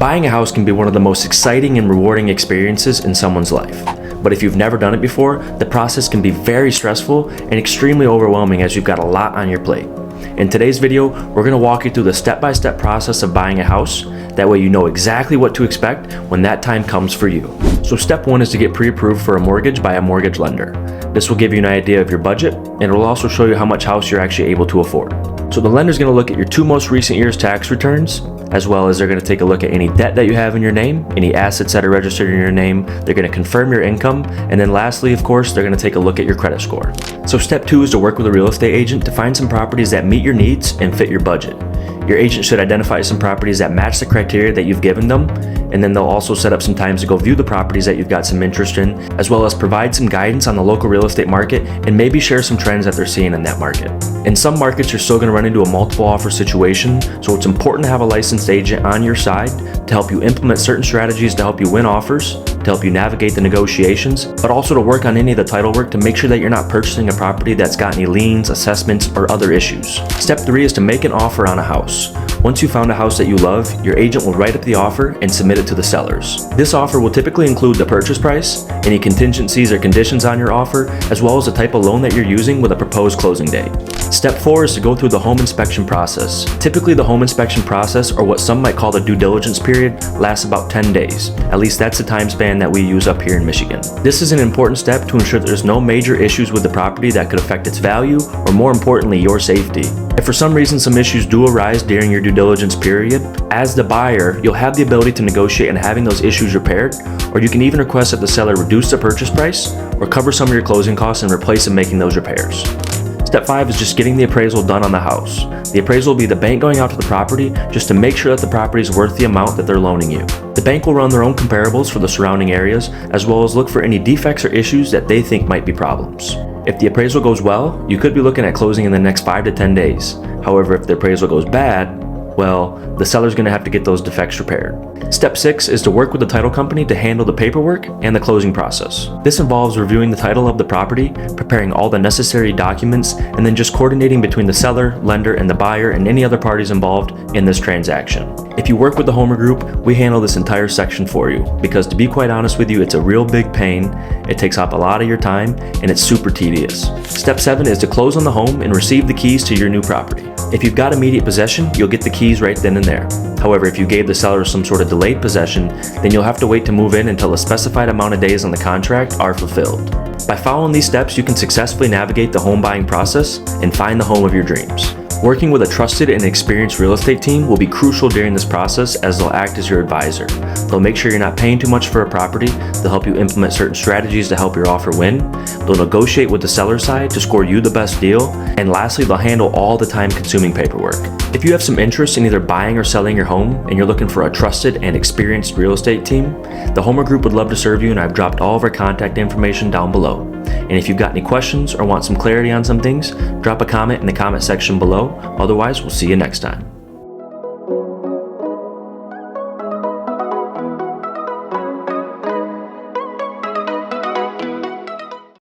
Buying a house can be one of the most exciting and rewarding experiences in someone's life. But if you've never done it before, the process can be very stressful and extremely overwhelming as you've got a lot on your plate. In today's video, we're going to walk you through the step-by-step process of buying a house. That way you know exactly what to expect when that time comes for you. So step 1 is to get pre-approved for a mortgage by a mortgage lender. This will give you an idea of your budget, and it will also show you how much house you're actually able to afford. So the lender is going to look at your 2 most recent years' tax returns, as well as they're going to take a look at any debt that you have in your name, any assets that are registered in your name. They're going to confirm your income, and then lastly, of course, they're going to take a look at your credit score. So step 2 is to work with a real estate agent to find some properties that meet your needs and fit your budget. Your agent should identify some properties that match the criteria that you've given them, and then they'll also set up some times to go view the properties that you've got some interest in, as well as provide some guidance on the local real estate market and maybe share some trends that they're seeing in that market. In some markets, you're still going to run into a multiple offer situation, so it's important to have a licensed agent on your side to help you implement certain strategies to help you win offers, to help you navigate the negotiations, but also to work on any of the title work to make sure that you're not purchasing a property that's got any liens, assessments, or other issues. Step 3 is to make an offer on a house. Once you found a house that you love, your agent will write up the offer and submit it to the sellers. This offer will typically include the purchase price, any contingencies or conditions on your offer, as well as the type of loan that you're using with a proposed closing date. Step 4 is to go through the home inspection process. Typically, the home inspection process, or what some might call the due diligence period, lasts about 10 days. At least that's the time span that we use up here in Michigan. This is an important step to ensure that there's no major issues with the property that could affect its value, or more importantly, your safety. If for some reason some issues do arise during your due diligence period, as the buyer, you'll have the ability to negotiate on having those issues repaired, or you can even request that the seller reduce the purchase price or cover some of your closing costs and replace them making those repairs. Step 5 is just getting the appraisal done on the house. The appraisal will be the bank going out to the property just to make sure that the property is worth the amount that they're loaning you. The bank will run their own comparables for the surrounding areas, as well as look for any defects or issues that they think might be problems. If the appraisal goes well, you could be looking at closing in the next 5 to 10 days. However, if the appraisal goes bad, well, the seller's going to have to get those defects repaired. Step 6 is to work with the title company to handle the paperwork and the closing process. This involves reviewing the title of the property, preparing all the necessary documents, and then just coordinating between the seller, lender, and the buyer and any other parties involved in this transaction. If you work with the Homer Group, we handle this entire section for you, because to be quite honest with you, it's a real big pain. It takes up a lot of your time, and it's super tedious. Step 7 is to close on the home and receive the keys to your new property. If you've got immediate possession, you'll get the keys right then and there. However, if you gave the seller some sort of delayed possession, then you'll have to wait to move in until a specified amount of days on the contract are fulfilled. By following these steps, you can successfully navigate the home buying process and find the home of your dreams. Working with a trusted and experienced real estate team will be crucial during this process, as they'll act as your advisor. They'll make sure you're not paying too much for a property, they'll help you implement certain strategies to help your offer win, they'll negotiate with the seller side to score you the best deal, and lastly, they'll handle all the time-consuming paperwork. If you have some interest in either buying or selling your home, and you're looking for a trusted and experienced real estate team, the Homer Group would love to serve you, and I've dropped all of our contact information down below. And if you've got any questions or want some clarity on some things, drop a comment in the comment section below. Otherwise, we'll see you next time.